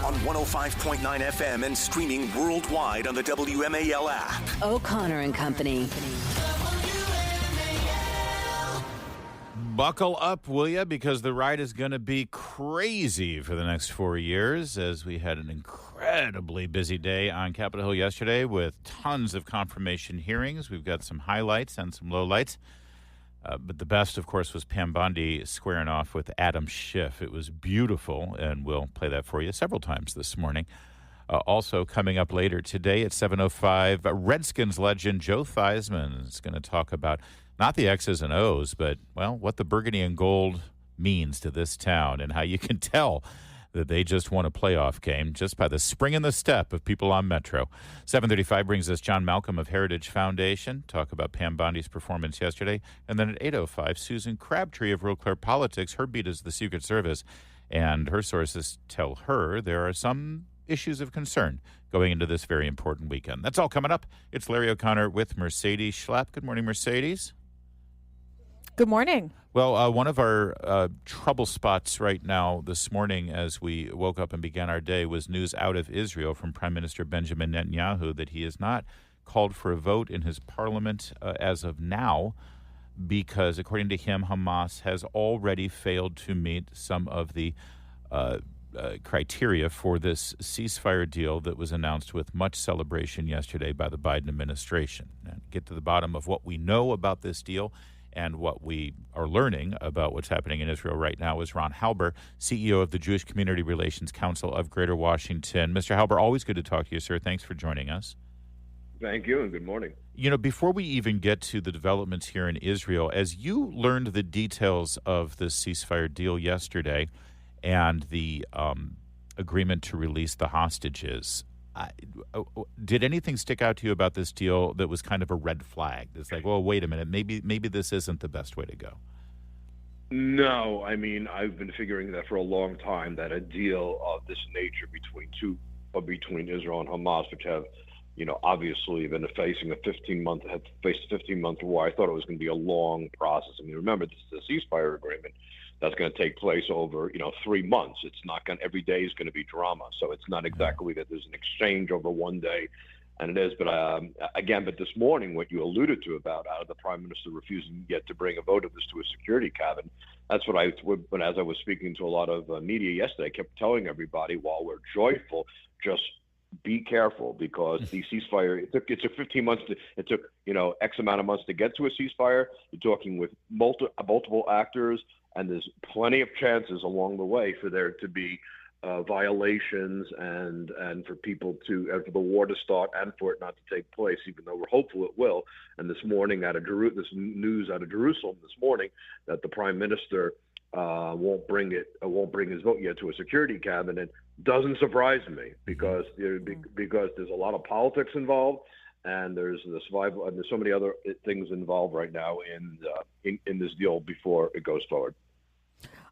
on 105.9 FM and streaming worldwide on the WMAL app. O'Connor and Company. Buckle up, will ya? Because the ride is going to be crazy for the next 4 years, as we had an incredibly busy day on Capitol Hill yesterday with tons of confirmation hearings. We've got some highlights and some lowlights. But the best, of course, was Pam Bondi squaring off with Adam Schiff. It was beautiful, and we'll play that for you several times this morning. Also coming up later today at 7:05, Redskins legend Joe Theismann is going to talk about not the X's and O's, but, well, what the burgundy and gold means to this town and how you can tell that they just won a playoff game just by the spring in the step of people on Metro. 7:35 brings us John Malcolm of Heritage Foundation, talk about Pam Bondi's performance yesterday. And then at 8:05, Susan Crabtree of Real Clear Politics. Her beat is the Secret Service, and her sources tell her there are some issues of concern going into this very important weekend. That's all coming up. It's Larry O'Connor with Mercedes Schlapp. Good morning, Mercedes. Good morning. Well, one of our trouble spots right now this morning as we woke up and began our day was news out of Israel from Prime Minister Benjamin Netanyahu that he has not called for a vote in his parliament as of now because, according to him, Hamas has already failed to meet some of the criteria for this ceasefire deal that was announced with much celebration yesterday by the Biden administration. Now, to get to the bottom of what we know about this deal and what we are learning about what's happening in Israel right now is Ron Halber, CEO of the Jewish Community Relations Council of Greater Washington. Mr. Halber, always good to talk to you, sir. Thanks for joining us. Thank you, and good morning. You know, before we even get to the developments here in Israel, as you learned the details of the ceasefire deal yesterday and the agreement to release the hostages, did anything stick out to you about this deal that was kind of a red flag? It's like, well, wait a minute, maybe this isn't the best way to go. No, I mean, I've been figuring that for a long time, that a deal of this nature between Israel and Hamas, which have, obviously been facing a 15-month war. I thought it was going to be a long process. I mean, remember, this is a ceasefire agreement that's going to take place over, 3 months. It's not going. Every day is going to be drama. So it's not exactly that there's an exchange over one day, and it is. But but this morning, what you alluded to about the Prime Minister refusing yet to bring a vote of this to a security cabinet, that's what as I was speaking to a lot of media yesterday, I kept telling everybody, while we're joyful, just be careful, because the ceasefire, it took 15 months it took X amount of months to get to a ceasefire. You're talking with multiple actors, and there's plenty of chances along the way for there to be violations and for people for the war to start and for it not to take place, even though we're hopeful it will. And this morning this news out of Jerusalem this morning that the Prime Minister won't bring his vote yet to a security cabinet doesn't surprise me, because there's a lot of politics involved, and there's the survival, and there's so many other things involved right now in this deal before it goes forward.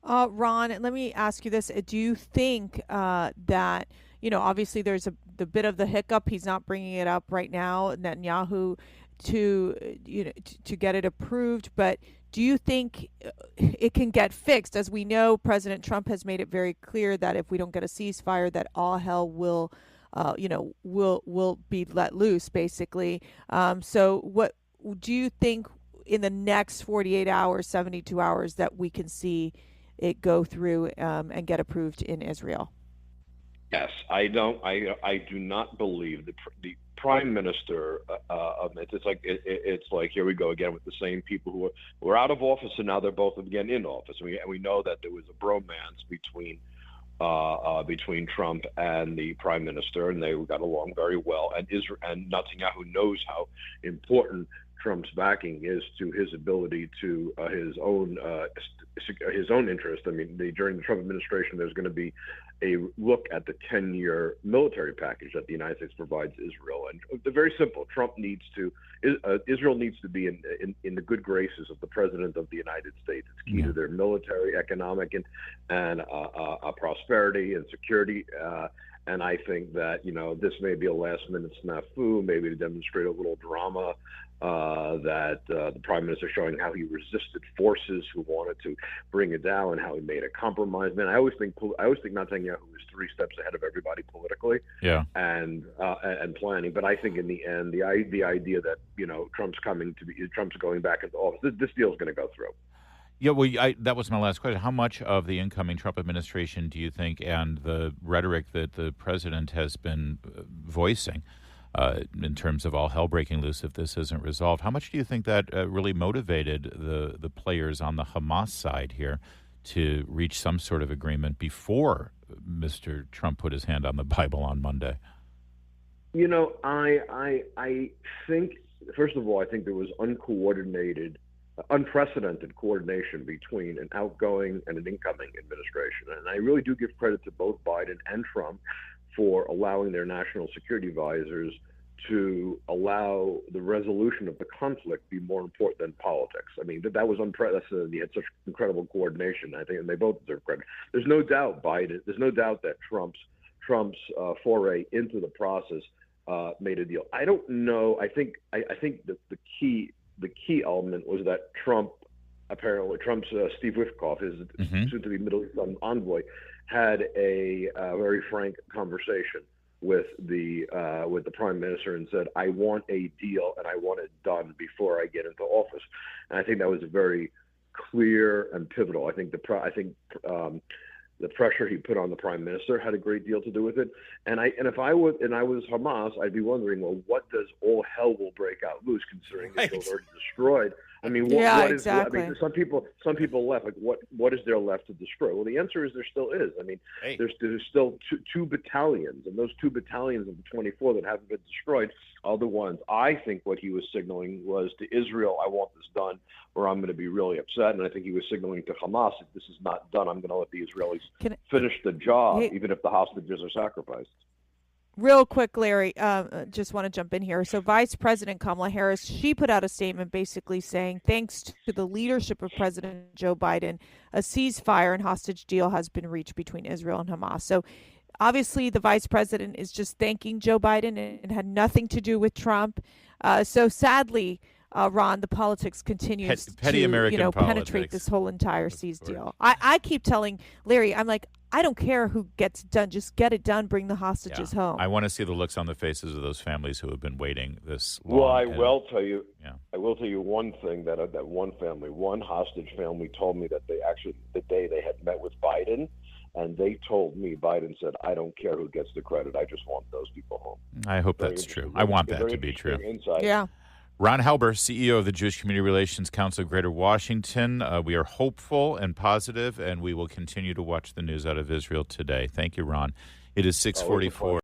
Ron, let me ask you this: do you think that obviously there's the bit of the hiccup? He's not bringing it up right now, Netanyahu, to get it approved, but do you think it can get fixed? As we know, President Trump has made it very clear that if we don't get a ceasefire, that all hell will be let loose, basically. So what do you think in the next 48 hours, 72 hours, that we can see it go through and get approved in Israel? Yes, I do not believe the Prime Minister it's like here we go again with the same people who were out of office, and now they're both again in office. We know that there was a bromance between Trump and the Prime Minister, and they got along very well. And Netanyahu knows how important Trump's backing is to his ability to his own interest. I mean, during the Trump administration, there's going to be a look at the 10-year military package that the United States provides Israel, and they're very simple. Israel needs to be in the good graces of the President of the United States. It's key to their military, economic, and prosperity and security. And I think that, this may be a last-minute snafu, maybe to demonstrate a little drama, that the prime minister showing how he resisted forces who wanted to bring it down, how he made a compromise. Man, I always think Netanyahu is 3 steps ahead of everybody politically, and planning. But I think in the end, the idea that Trump's going back into office, this deal is going to go through. Yeah, well, that was my last question. How much of the incoming Trump administration do you think, and the rhetoric that the president has been voicing in terms of all hell breaking loose if this isn't resolved, how much do you think that really motivated the players on the Hamas side here to reach some sort of agreement before Mr. Trump put his hand on the Bible on Monday? I think, first of all, I think there was unprecedented coordination between an outgoing and an incoming administration. And I really do give credit to both Biden and Trump for allowing their national security advisors to allow the resolution of the conflict be more important than politics. I mean, that was unprecedented. He had such incredible coordination, I think, and they both deserve credit. There's no doubt that Trump's foray into the process made a deal. I don't know. I think that the key element was that Trump's Steve Witkoff, his soon-to-be Middle East envoy, had a very frank conversation with the prime minister and said, "I want a deal and I want it done before I get into office." And I think that was very clear and pivotal. I think the pressure he put on the prime minister had a great deal to do with it. And if I was Hamas, I'd be wondering, well, what does all hell will break out loose, considering Israel's already destroyed? I mean, what exactly. is? I mean, some people left. Like, what is there left to destroy? Well, the answer is there still is. I mean, there's still two battalions, and those 2 battalions of the 24 that haven't been destroyed are the ones. I think what he was signaling was to Israel, "I want this done, or I'm going to be really upset." And I think he was signaling to Hamas, "If this is not done, I'm going to let the Israelis finish the job, even if the hostages are sacrificed." Real quick, Larry, just want to jump in here. So Vice President Kamala Harris, she put out a statement basically saying, thanks to the leadership of President Joe Biden, a ceasefire and hostage deal has been reached between Israel and Hamas. So obviously the vice president is just thanking Joe Biden and had nothing to do with Trump. So sadly, Ron, the politics continues petty to American penetrate this whole entire cease deal. I keep telling Larry, I'm like, I don't care who gets done. Just get it done. Bring the hostages home. I want to see the looks on the faces of those families who have been waiting this long. Well, I will tell you one thing, that one hostage family told me that they actually, the day they had met with Biden, and they told me, Biden said, "I don't care who gets the credit. I just want those people home." I hope that's true. I want that to be true. Insight. Yeah. Ron Halber, CEO of the Jewish Community Relations Council of Greater Washington. We are hopeful and positive, and we will continue to watch the news out of Israel today. Thank you, Ron. It is 6:44.